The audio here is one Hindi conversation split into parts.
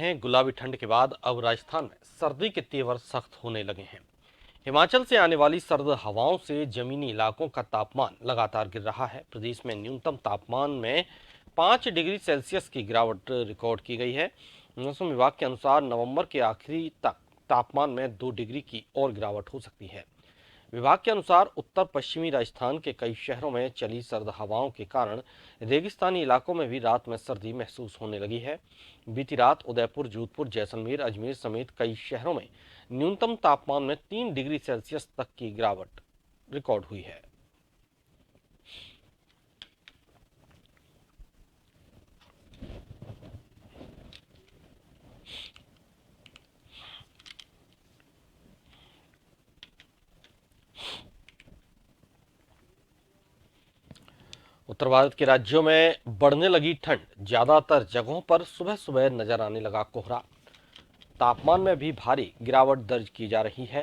हैं गुलाबी ठंड के बाद अब राजस्थान में सर्दी के तेवर सख्त होने लगे हैं। हिमाचल से आने वाली सर्द हवाओं से जमीनी इलाकों का तापमान लगातार गिर रहा है। प्रदेश में न्यूनतम तापमान में 5 डिग्री सेल्सियस की गिरावट रिकॉर्ड की गई है। मौसम विभाग के अनुसार नवंबर के आखिरी तक तापमान में 2 डिग्री की और गिरावट हो सकती है। विभाग के अनुसार उत्तर पश्चिमी राजस्थान के कई शहरों में चली सर्द हवाओं के कारण रेगिस्तानी इलाकों में भी रात में सर्दी महसूस होने लगी है। बीती रात उदयपुर, जोधपुर, जैसलमेर, अजमेर समेत कई शहरों में न्यूनतम तापमान में 3 डिग्री सेल्सियस तक की गिरावट रिकॉर्ड हुई है। उत्तर भारत के राज्यों में बढ़ने लगी ठंड, ज्यादातर जगहों पर सुबह सुबह नजर आने लगा कोहरा। तापमान में भी भारी गिरावट दर्ज की जा रही है।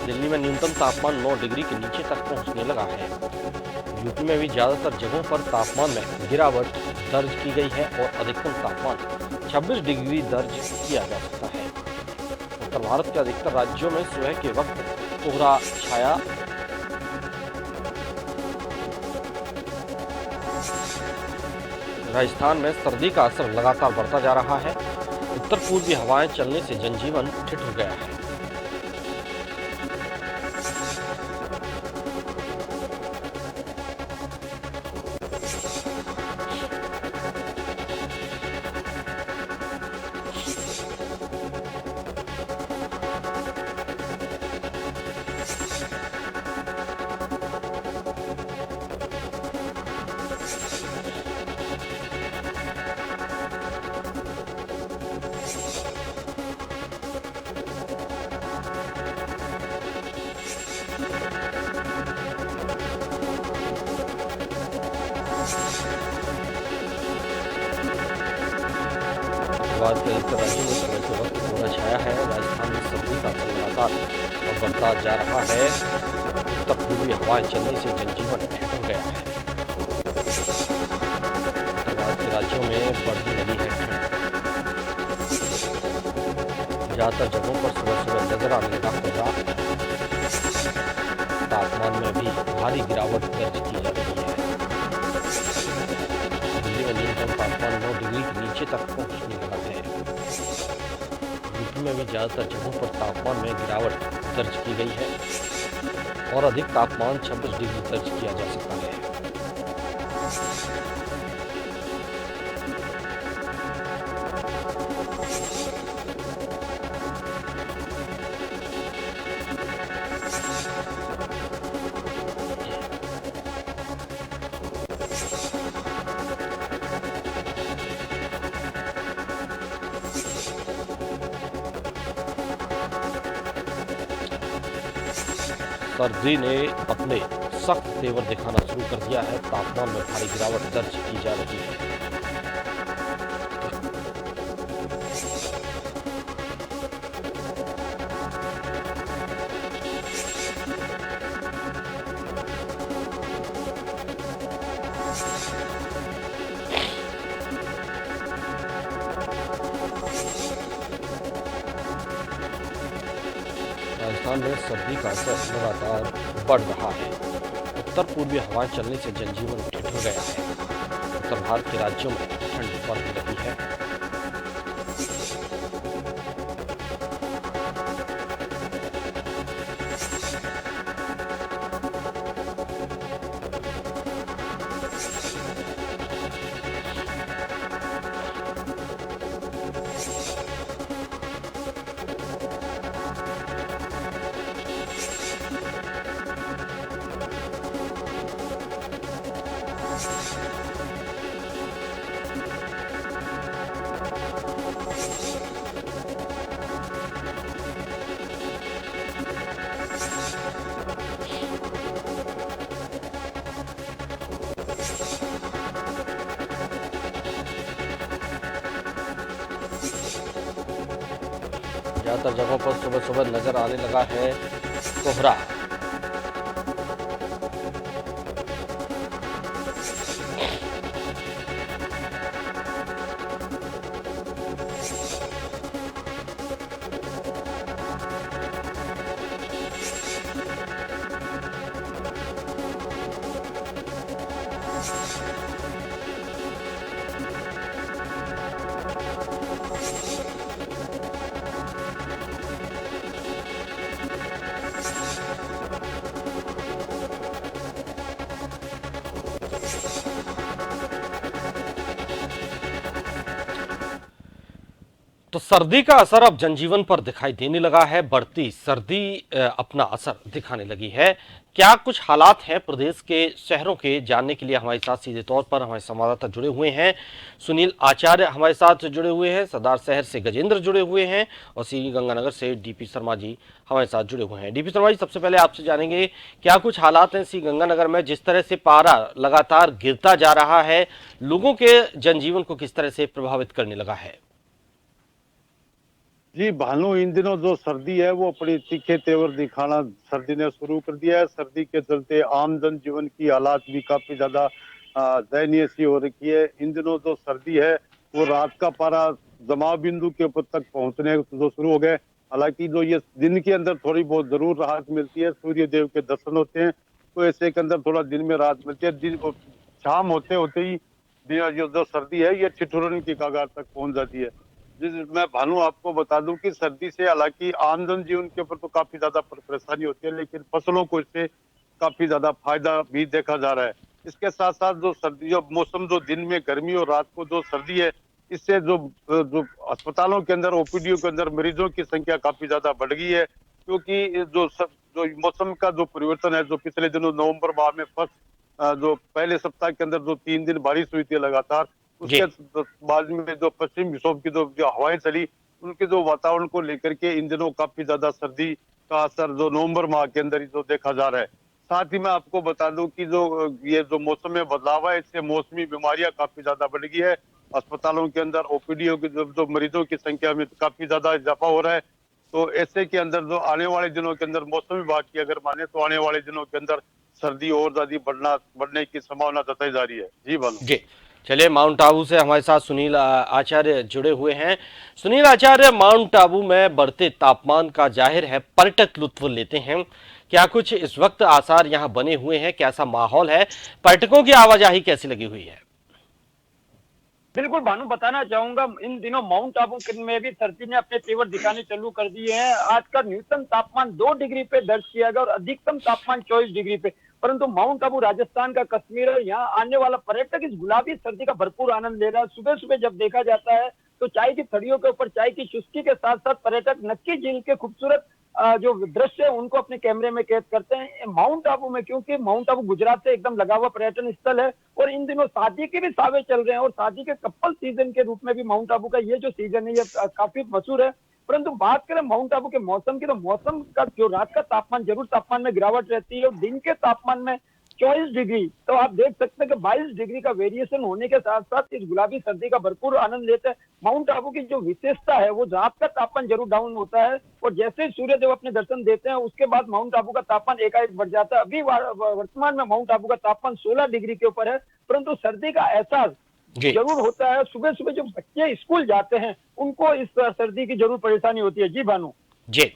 दिल्ली में न्यूनतम तापमान 9 डिग्री के नीचे तक पहुंचने लगा है। यूपी में भी ज्यादातर जगहों पर तापमान में गिरावट दर्ज की गई है और अधिकतम तापमान 26 डिग्री दर्ज किया जा सकता है। उत्तर भारत के अधिकतर राज्यों में सुबह के वक्त कोहरा छाया। राजस्थान में सर्दी का असर लगातार बढ़ता जा रहा है। उत्तर पूर्वी हवाएं चलने से जनजीवन ठिठुर गया है। बाद के अधिकतर राज्यों में सुबह के वक्त कोहरा छाया है। राजस्थान में सर्दी का असर लगातार बढ़ता जा रहा है। उत्तर पूर्वी हवाएं चलने से जनजीवन ठिठुर गया है। उत्तर भारत के राज्यों में बढ़ने लगी है ठंड। ज्यादातर जगहों पर सुबह सुबह नजर आने लगा कोहरा। तापमान में भी भारी गिरावट दर्ज की जा रही है। दिल्ली में न्यूनतम तापमान 9 डिग्री के नीचे तक पहुंचने लगा है। यूपी में भी ज्यादातर जगहों पर तापमान में गिरावट दर्ज की गई है और अधिक तापमान 26 डिग्री दर्ज किया जा सकता है। सर्दी ने अपने सख्त तेवर दिखाना शुरू कर दिया है। तापमान में भारी गिरावट दर्ज की जा रही है। राजस्थान में सर्दी का असर लगातार बढ़ रहा है। उत्तर पूर्वी हवाएं चलने से जनजीवन ठिठुर गया है। उत्तर भारत के राज्यों में ठंड बढ़ने लगी है। ज्यादातर जगहों पर सुबह सुबह नजर आने लगा है कोहरा। तो सर्दी का असर अब जनजीवन पर दिखाई देने लगा है। बढ़ती सर्दी अपना असर दिखाने लगी है। क्या कुछ हालात हैं प्रदेश के शहरों के, जानने के लिए हमारे साथ सीधे तौर पर हमारे संवाददाता जुड़े हुए हैं। सुनील आचार्य हमारे साथ जुड़े हुए हैं, सरदार शहर से गजेंद्र जुड़े हुए हैं और श्री गंगानगर से डीपी शर्मा जी हमारे साथ जुड़े हुए हैं। डीपी शर्मा जी, सबसे पहले आपसे जानेंगे क्या कुछ हालात हैं श्री गंगानगर में, जिस तरह से पारा लगातार गिरता जा रहा है, लोगों के जनजीवन को किस तरह से प्रभावित करने लगा है। जी भानु, इन दिनों जो सर्दी है वो अपनी तीखे तेवर दिखाना सर्दी ने शुरू कर दिया है। सर्दी के चलते आम जन जीवन की हालात भी काफी ज्यादा दयनीय सी हो रखी है। इन दिनों जो सर्दी है वो रात का पारा जमाव बिंदु के ऊपर तक पहुंचने जो शुरू हो गए। हालांकि जो ये दिन के अंदर थोड़ी बहुत जरूर राहत मिलती है, सूर्य देव के दर्शन होते हैं, तो ऐसे के अंदर थोड़ा दिन में राहत मिलती है। दिन शाम होते होते ही जो सर्दी है ये ठिठुरन की कगार तक पहुंच जाती है। मैं भानु आपको बता दूं कि सर्दी से हालांकि आम जन जीवन के ऊपर तो काफी ज्यादा परेशानी होती है, लेकिन फसलों को इससे काफी ज्यादा फायदा भी देखा जा रहा है। इसके साथ साथ जो सर्दी, जो मौसम, जो दिन में गर्मी और रात को जो सर्दी है, इससे जो जो अस्पतालों के अंदर, ओपीडीओ के अंदर मरीजों की संख्या काफी ज्यादा बढ़ गई है। क्योंकि जो मौसम का जो परिवर्तन है, जो पिछले दिनों नवंबर माह में फर्स्ट जो पहले सप्ताह के अंदर जो 3 दिन बारिश हुई थी लगातार, जी। उसके बाद में जो पश्चिम विक्षोभ की जो हवाएं चली, उनके जो वातावरण को लेकर के इन दिनों काफी ज्यादा सर्दी का असर जो नवंबर माह के अंदर ही जो देखा जा रहा है। साथ ही मैं आपको बता दूं कि जो ये जो मौसम में बदलाव है, इससे मौसमी बीमारियां काफी ज्यादा बढ़ गई है। अस्पतालों के अंदर ओपीडीओ के जो मरीजों की संख्या में काफी ज्यादा इजाफा हो रहा है। तो ऐसे के अंदर जो आने वाले दिनों के अंदर मौसम विभाग की अगर माने तो आने वाले दिनों के अंदर सर्दी और ज्यादा बढ़ने की संभावना जताई जा रही है। जी बानो। जी, चलिए, माउंट आबू से हमारे साथ सुनील आचार्य जुड़े हुए हैं। सुनील आचार्य, माउंट आबू में बढ़ते तापमान का जाहिर है पर्यटक लुत्फ लेते हैं। क्या कुछ इस वक्त आसार यहां बने हुए हैं, कैसा माहौल है, पर्यटकों की आवाजाही कैसी लगी हुई है? बिल्कुल भानु, बताना चाहूंगा इन दिनों माउंट आबू में भी सर्दी ने अपने तेवर दिखाने चालू कर दिए हैं। आज का न्यूनतम तापमान 2 डिग्री पे दर्ज किया गया और अधिकतम तापमान 24 डिग्री पे। परंतु माउंट आबू राजस्थान का कश्मीर है, यहाँ आने वाला पर्यटक इस गुलाबी सर्दी का भरपूर आनंद ले रहा है। सुबह सुबह जब देखा जाता है तो चाय की थड़ियों के ऊपर चाय की चुस्की के साथ साथ पर्यटक नक्की झील के खूबसूरत जो दृश्य है उनको अपने कैमरे में कैद करते हैं माउंट आबू में, क्योंकि माउंट आबू गुजरात से एकदम लगा हुआ पर्यटन स्थल है। और इन दिनों शादी के भी सावे चल रहे हैं और शादी के कपल सीजन के रूप में भी माउंट आबू का ये जो सीजन है ये काफी मशहूर है। परंतु बात करें माउंट आबू के मौसम की, तो मौसम का जो रात का तापमान, जरूर तापमान में गिरावट रहती है और दिन के तापमान में 24 डिग्री, तो आप देख सकते हैं कि 22 डिग्री का वेरिएशन होने के साथ साथ इस गुलाबी सर्दी का भरपूर आनंद लेते हैं। माउंट आबू की जो विशेषता है वो रात का तापमान जरूर डाउन होता है और जैसे ही सूर्यदेव अपने दर्शन देते हैं उसके बाद माउंट आबू का तापमान एकाएक बढ़ जाता है। अभी वर्तमान में माउंट आबू का तापमान 16 डिग्री के ऊपर है, परंतु सर्दी का एहसास जरूर होता है। सुबह सुबह जो बच्चे स्कूल जाते हैं उनको इस सर्दी की जरूर परेशानी होती है। जी भानु। जी।